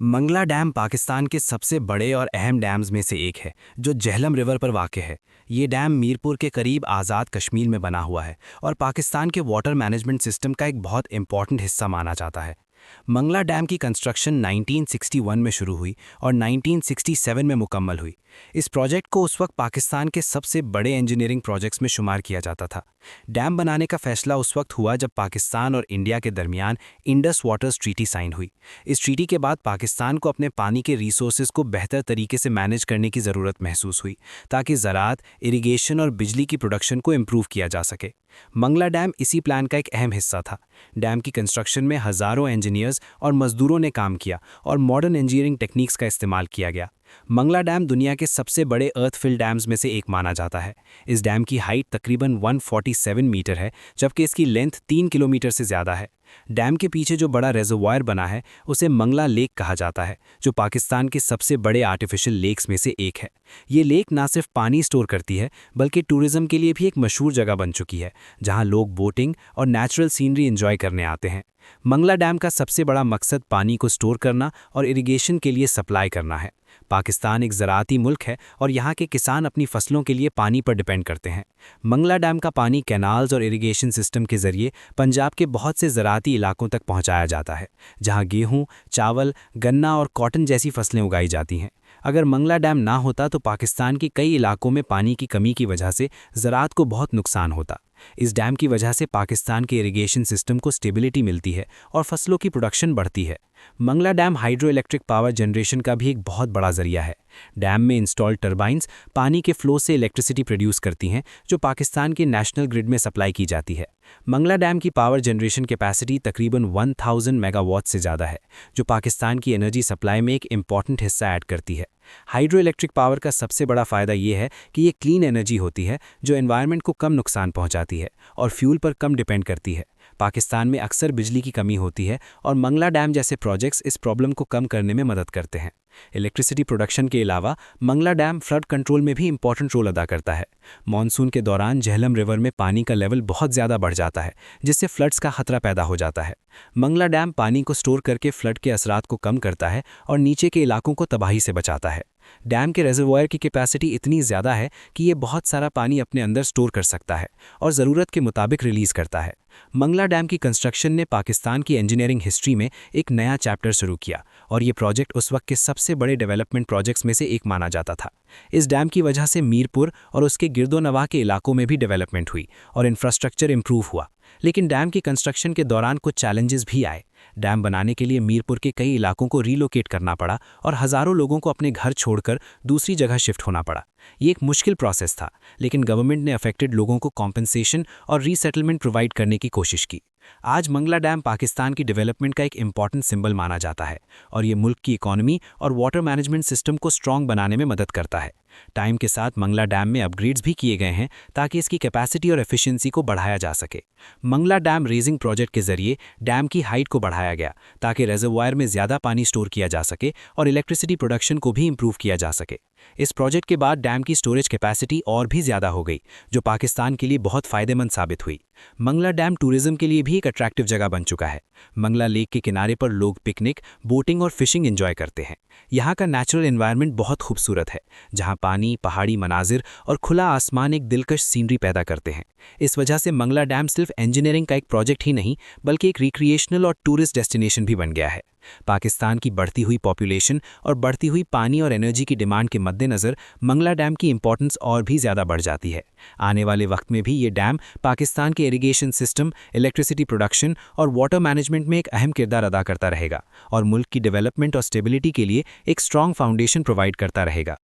Mangla dam Pakistan के सबसे बड़े और अहम डैम्स में से एक है, जो झेलम रिवर पर वाक़ है। ये डैम मीरपुर के करीब आज़ाद कश्मीर में बना हुआ है और पाकिस्तान के वाटर मैनेजमेंट सिस्टम का एक बहुत इंपॉर्टेंट हिस्सा माना जाता है। मंगला डैम की कंस्ट्रक्शन 1961 में शुरू हुई और 1967 में मुकम्मल हुई। इस प्रोजेक्ट को उस वक्त पाकिस्तान के सबसे बड़े इंजीनियरिंग प्रोजेक्ट्स में शुमार किया जाता था। डैम बनाने का फैसला उस वक्त हुआ जब पाकिस्तान और इंडिया के दरमियान इंडस वाटर्स ट्रीटी साइन हुई। इस ट्रीटी के बाद पाकिस्तान को अपने पानी के रिसोर्सेज को बेहतर तरीके से मैनेज करने की ज़रूरत महसूस हुई, ताकि ज़राअत, इरिगेशन और बिजली की प्रोडक्शन को इम्प्रूव किया जा सके। मंगला डैम इसी प्लान का एक अहम हिस्सा था। डैम की कंस्ट्रक्शन में हज़ारों इंजीनियर्स और मजदूरों ने काम किया और मॉडर्न इंजीनियरिंग टेक्निक्स का इस्तेमाल किया गया। मंगला डैम दुनिया के सबसे बड़े अर्थफिल डैम्स में से एक माना जाता है। इस डैम की हाइट तकरीबन 147 मीटर है, जबकि इसकी लेंथ 3 किलोमीटर से ज़्यादा है। डैम के पीछे जो बड़ा रेजर्वायर बना है उसे मंगला लेक कहा जाता है, जो पाकिस्तान के सबसे बड़े आर्टिफिशियल लेक्स में से एक है। ये लेक ना सिर्फ पानी स्टोर करती है, बल्कि टूरिज्म के लिए भी एक मशहूर जगह बन चुकी है, जहां लोग बोटिंग और नेचुरल सीनरी एंजॉय करने आते हैं। मंगला डैम का सबसे बड़ा मकसद पानी को स्टोर करना और इरिगेशन के लिए सप्लाई करना है। पाकिस्तान एक ज़राअती मुल्क है और यहाँ के किसान अपनी फसलों के लिए पानी पर डिपेंड करते हैं। मंगला डैम का पानी कैनाल्स और इरिगेशन सिस्टम के ज़रिए पंजाब के बहुत से ज़राअती इलाकों तक पहुँचाया जाता है, जहाँ गेहूँ, चावल, गन्ना और कॉटन जैसी फसलें उगाई जाती हैं। अगर मंगला डैम ना होता तो पाकिस्तान के कई इलाकों में पानी की कमी की वजह से ज़राअत को बहुत नुकसान होता। इस डैम की वजह से पाकिस्तान के इरिगेशन सिस्टम को स्टेबिलिटी मिलती है और फसलों की प्रोडक्शन बढ़ती है। Mangla dam hydroelectric power generation का भी एक बहुत बड़ा जरिया है। डैम में इंस्टॉल्ड टर्बाइंस पानी के फ्लो से इलेक्ट्रिसिटी प्रोड्यूस करती हैं, जो पाकिस्तान के नेशनल ग्रिड में सप्लाई की जाती है। मंगला डैम की पावर जनरेशन कैपेसिटी तकरीबन 1000 मेगावाट से ज़्यादा है, जो पाकिस्तान की एनर्जी सप्लाई में एक इम्पॉर्टेंट हिस्सा ऐड करती है। हाइड्रो इलेक्ट्रिक पावर का सबसे बड़ा फ़ायदा ये है कि ये क्लीन एनर्जी होती है, जो एनवायरनमेंट को कम नुकसान पहुंचाती है और फ्यूल पर कम डिपेंड करती है। पाकिस्तान में अक्सर बिजली की कमी होती है और मंगला डैम जैसे प्रोजेक्ट्स इस प्रॉब्लम को कम करने में मदद करते हैं। इलेक्ट्रिसिटी प्रोडक्शन के अलावा मंगला डैम फ्लड कंट्रोल में भी इंपॉर्टेंट रोल अदा करता है। मॉनसून के दौरान झेलम रिवर में पानी का लेवल बहुत ज़्यादा बढ़ जाता है, जिससे फ्लड्स का खतरा पैदा हो जाता है। मंगला डैम पानी को स्टोर करके फ्लड के असरात को कम करता है और नीचे के इलाकों को तबाही से बचाता है। डैम के रेजर्वायर की कैपेसिटी इतनी ज़्यादा है कि ये बहुत सारा पानी अपने अंदर स्टोर कर सकता है और ज़रूरत के मुताबिक रिलीज़ करता है। मंगला डैम की कंस्ट्रक्शन ने पाकिस्तान की इंजीनियरिंग हिस्ट्री में एक नया चैप्टर शुरू किया और ये प्रोजेक्ट उस वक्त के सबसे बड़े डेवलपमेंट प्रोजेक्ट्स में से एक माना जाता था। इस डैम की वजह से मीरपुर और उसके गिरदोनवाह के इलाकों में भी डेवलपमेंट हुई और इंफ्रास्ट्रक्चर इंप्रूव हुआ। लेकिन डैम की कंस्ट्रक्शन के दौरान कुछ चैलेंजेस भी आए। डैम बनाने के लिए मीरपुर के कई इलाकों को रीलोकेट करना पड़ा और हज़ारों लोगों को अपने घर छोड़कर दूसरी जगह शिफ्ट होना पड़ा। ये एक मुश्किल प्रोसेस था, लेकिन गवर्नमेंट ने अफेक्टेड लोगों को कॉम्पेंसेशन और रीसेटलमेंट प्रोवाइड करने की कोशिश की। आज मंगला डैम पाकिस्तान की डेवलपमेंट का एक इंपॉर्टेंट सिंबल माना जाता है और ये मुल्क की इकोनॉमी और वाटर मैनेजमेंट सिस्टम को स्ट्रॉन्ग बनाने में मदद करता है। टाइम के साथ मंगला डैम में अपग्रेड्स भी किए गए हैं, ताकि इसकी कैपेसिटी और एफिशिएंसी को बढ़ाया जा सके। मंगला डैम रेजिंग प्रोजेक्ट के जरिए डैम की हाइट को बढ़ाया गया, ताकि रेजर्वायर में ज़्यादा पानी स्टोर किया जा सके और इलेक्ट्रिसिटी प्रोडक्शन को भी इंप्रूव किया जा सके। इस प्रोजेक्ट के बाद डैम की स्टोरेज कैपेसिटी और भी ज़्यादा हो गई, जो पाकिस्तान के लिए बहुत फ़ायदेमंद साबित हुई। मंगला डैम टूरिज्म के लिए भी एक अट्रैक्टिव जगह बन चुका है। मंगला लेक के किनारे पर लोग पिकनिक, बोटिंग और फिशिंग एंजॉय करते हैं। यहाँ का नेचुरल एनवायरनमेंट बहुत खूबसूरत है, जहाँ पानी, पहाड़ी मनाजिर और खुला आसमान एक दिलकश सीनरी पैदा करते हैं। इस वजह से मंगला डैम सिर्फ इंजीनियरिंग का एक प्रोजेक्ट ही नहीं, बल्कि एक रिक्रिएशनल और टूरिस्ट डेस्टिनेशन भी बन गया है। पाकिस्तान की बढ़ती हुई पॉपुलेशन और बढ़ती हुई पानी और एनर्जी की डिमांड के मद्देनज़र मंगला डैम की इंपॉर्टेंस और भी ज़्यादा बढ़ जाती है। आने वाले वक्त में भी ये डैम पाकिस्तान के इरिगेशन सिस्टम, इलेक्ट्रिसिटी प्रोडक्शन और वाटर मैनेजमेंट में एक अहम किरदार अदा करता रहेगा और मुल्क की डेवलपमेंट और स्टेबिलिटी के लिए एक स्ट्रॉन्ग फाउंडेशन प्रोवाइड करता रहेगा।